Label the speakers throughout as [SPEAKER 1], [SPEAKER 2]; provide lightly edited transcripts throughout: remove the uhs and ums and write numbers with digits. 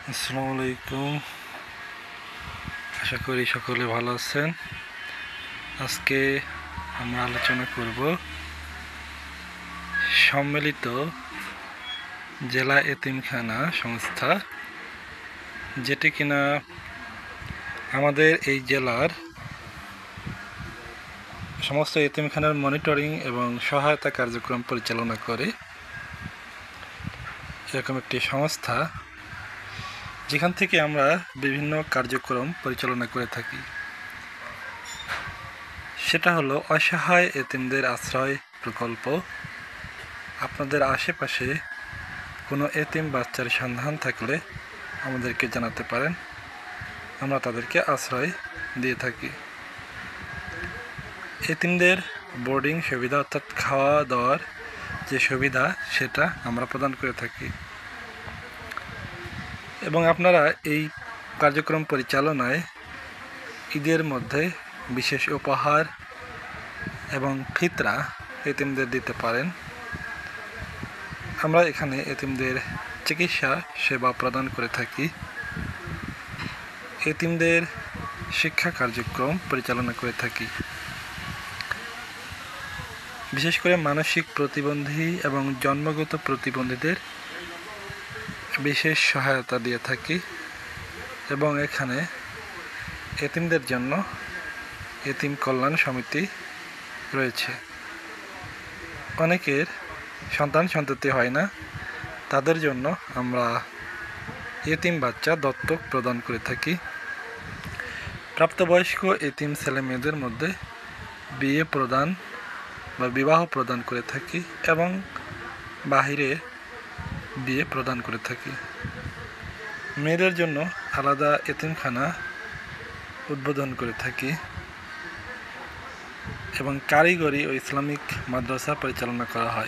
[SPEAKER 1] আসসালামু আলাইকুম। আশা করি সকলে ভালো আছেন। আজকে আমরা আলোচনা করব সম্মিলিত জেলা এতিমখানা সংস্থা, যেটি কিনা আমাদের এই জেলার সমস্ত এতিমখানার মনিটরিং এবং সহায়তা কার্যক্রম পরিচালনা করে। এরকম একটি সংস্থা যেখান থেকে আমরা বিভিন্ন কার্যক্রম পরিচালনা করে থাকি। সেটা হলো অসহায় এতিমদের আশ্রয় প্রকল্প। আপনাদের আশেপাশে কোনো এতিম বাচ্চার সন্ধান থাকলে আমাদেরকে জানাতে পারেন, আমরা তাদেরকে আশ্রয় দিয়ে থাকি। এতিমদের বোর্ডিং সুবিধা অর্থাৎ খাওয়া দাওয়ার যে সুবিধা সেটা আমরা প্রদান করে থাকি। এবং আপনারা এই কার্যক্রম পরিচালনায় ঈদের মধ্যে বিশেষ উপহার এবং ফিতরা এতিমদের দিতে পারেন। আমরা এখানে এতিমদের চিকিৎসা সেবা প্রদান করে থাকি, এতিমদের শিক্ষা কার্যক্রম পরিচালনা করে থাকি। বিশেষ করে মানসিক প্রতিবন্ধী এবং জন্মগত প্রতিবন্ধীদের বিশেষ সহায়তা দিয়ে থাকি। এবং এখানে এতিমদের জন্য এতিম কল্যাণ সমিতি রয়েছে। অনেকের সন্তান-সন্ততি হয় না, তাদের জন্য আমরা এতিম বাচ্চা দত্তক প্রদান করে থাকি। প্রাপ্তবয়স্ক এতিম ছেলে মেয়েদের মধ্যে বিয়ে প্রদান বা বিবাহ প্রদান করে থাকি এবং বাহিরে বিয়ে প্রদান করে থাকি। মেয়েদের জন্য আলাদা এতিমখানা উদ্বোধন করে থাকি এবং কারিগরি ও ইসলামিক মাদ্রাসা পরিচালনা করা হয়।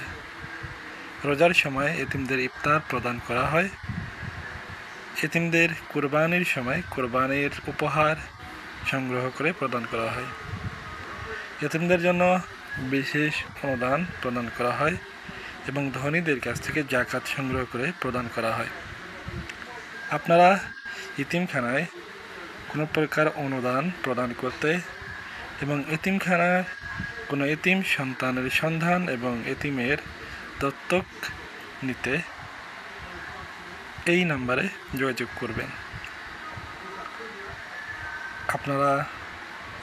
[SPEAKER 1] রোজার সময় এতিমদের ইফতার প্রদান করা হয়। এতিমদের কুরবানির সময় কোরবানির উপহার সংগ্রহ করে প্রদান করা হয়। এতিমদের জন্য বিশেষ অনুদান প্রদান করা হয় এবং ধনীদের কাছ থেকে জাকাত সংগ্রহ করে প্রদান করা হয়। আপনারা এতিমখানায় কোনো প্রকার অনুদান প্রদান করতে এবং এতিমখানার কোনো এতিম সন্তানের সন্ধান এবং এতিমের দত্তক নিতে এই নাম্বারে যোগাযোগ করবেন। আপনারা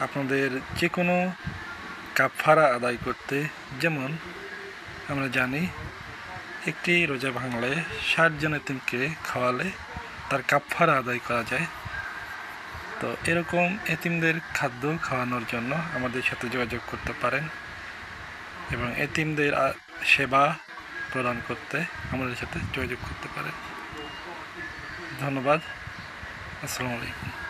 [SPEAKER 1] আপনাদের যে কোনো কাফারা আদায় করতে, যেমন আমরা জানি একটি রোজা ভাঙলে 60 জন এতিমকে খাওয়ালে তার কাফারা আদায় করা যায়। তো এরকম এতিমদের খাদ্য খাওয়ানোর জন্য আমাদের সাথে যোগাযোগ করতে পারেন এবং এতিমদের সেবা প্রদান করতে আমাদের সাথে যোগাযোগ করতে পারেন। ধন্যবাদ। আসসালামু আলাইকুম।